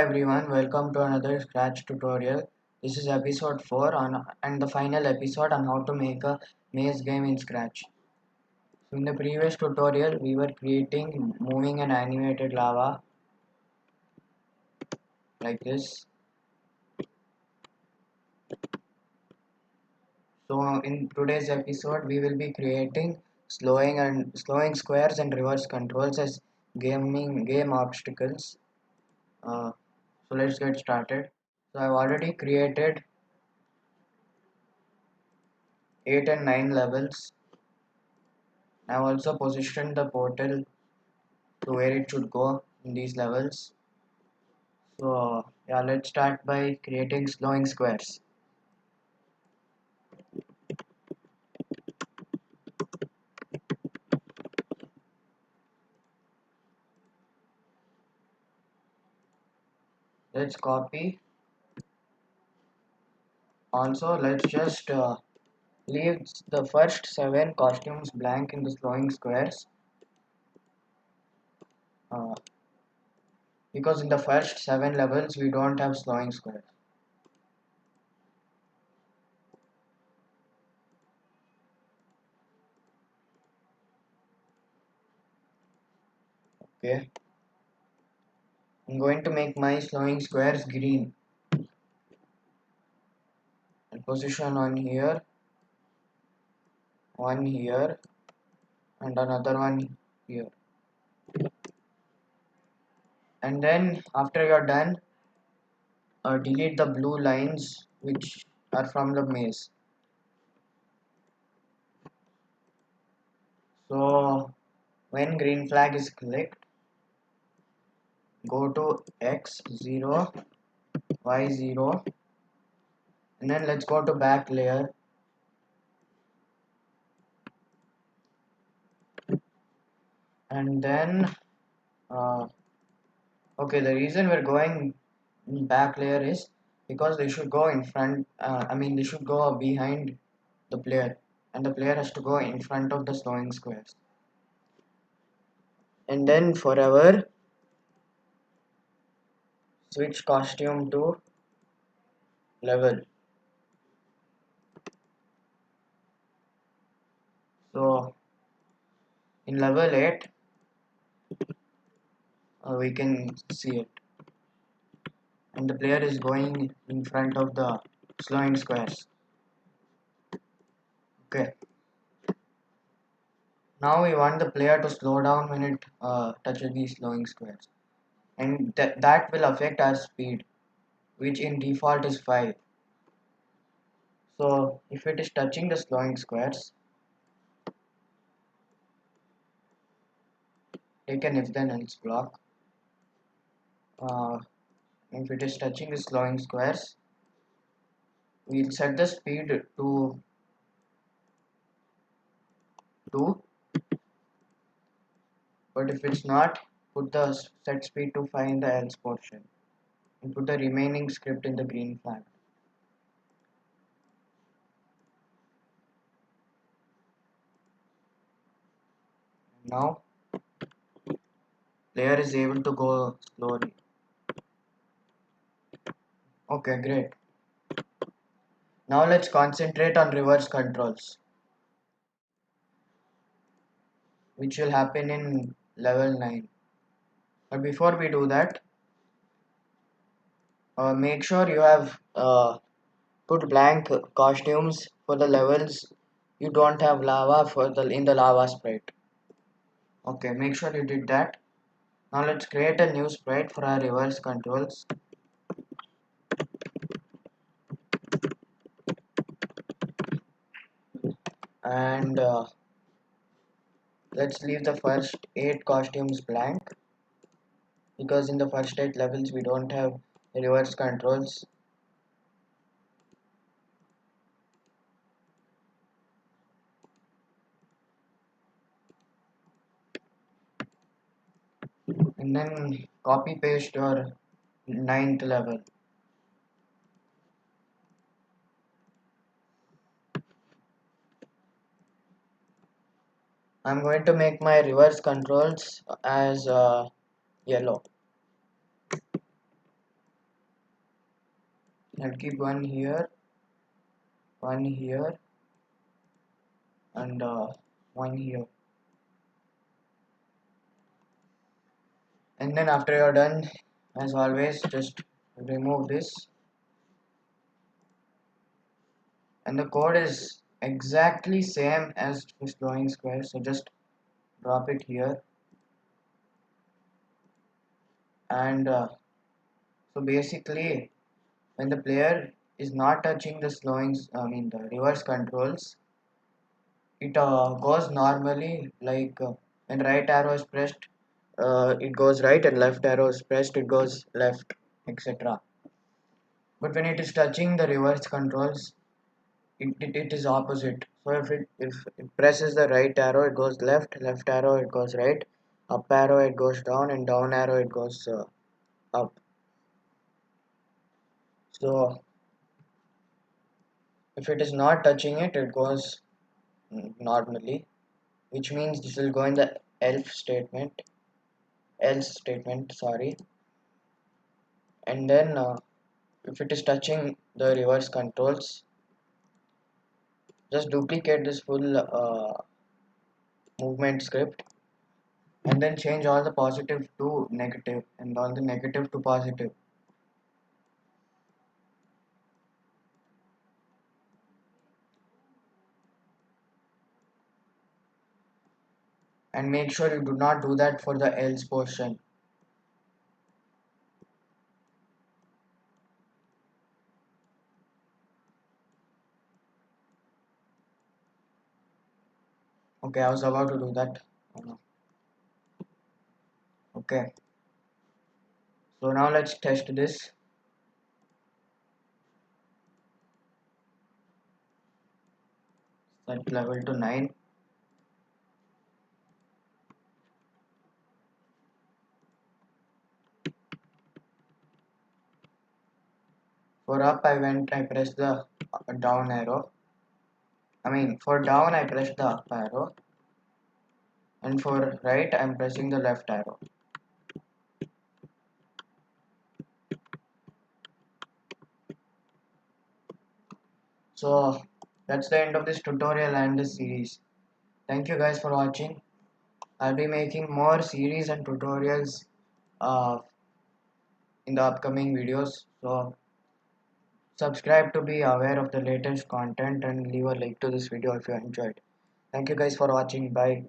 everyone, welcome to another Scratch tutorial. This is episode 4 and the final episode on how to make a maze game in Scratch. So in the previous tutorial we were creating moving and animated lava like this. So in today's episode we will be creating slowing squares and reverse controls as game obstacles. So let's get started. So I've already created 8 and 9 levels. I've also positioned the portal to where it should go in these levels. So yeah, let's start by creating slowing squares. Let's copy. Also, let's just leave the first 7 costumes blank in the slowing squares, uh, because in the first 7 levels we don't have slowing squares. Okay, I'm going to make my slowing squares green and position one here, and another one here. And then after you're done, delete the blue lines which are from the maze. So when green flag is clicked, go to x0, y0, and then let's go to back layer, and then uh, okay, the reason we're going in back layer is because they should go in front, they should go behind the player, and the player has to go in front of the slowing squares. And then forever switch costume to level. So in level 8 we can see it, and the player is going in front of the slowing squares. Okay, now we want the player to slow down when it touches these slowing squares, and that will affect our speed, which in default is 5. So if it is touching the slowing squares, take an if then else block. If it is touching the slowing squares, we'll set the speed to 2, but if it's not, put the set speed to 5 in the else portion, and put the remaining script in the green flag. Now player is able to go slowly. Okay, great. Now let's concentrate on reverse controls, which will happen in level 9. But before we do that, make sure you have put blank costumes for the levels you don't have lava for the in the lava sprite. Okay, make sure you did that. Now let's create a new sprite for our reverse controls. And let's leave the first 8 costumes blank, because in the first 8 levels we don't have reverse controls. And then copy paste your 9th level. I'm going to make my reverse controls as yellow. I'll keep one here, and one here. And then after you're done, as always, just remove this. And the code is exactly same as this drawing square, so just drop it here. And so basically, when the player is not touching the the reverse controls, it goes normally, like when right arrow is pressed, it goes right, and left arrow is pressed, it goes left, etc. But when it is touching the reverse controls, it is opposite. So if it presses the right arrow, it goes left, left arrow it goes right, up arrow it goes down, and down arrow it goes up. So if it is not touching it, it goes normally, which means this will go in the else statement, sorry. And then if it is touching the reverse controls, just duplicate this full movement script, and then change all the positive to negative and all the negative to positive. And make sure you do not do that for the else portion. Okay, I was about to do that. Oh, no. Okay, so now let's test this. Set level to 9. For up I pressed the down arrow. For down I pressed the up arrow, and for right I'm pressing the left arrow. So that's the end of this tutorial and this series. Thank you guys for watching. I'll be making more series and tutorials uh, in the upcoming videos. So subscribe to be aware of the latest content, and leave a like to this video if you enjoyed. Thank you guys for watching. Bye.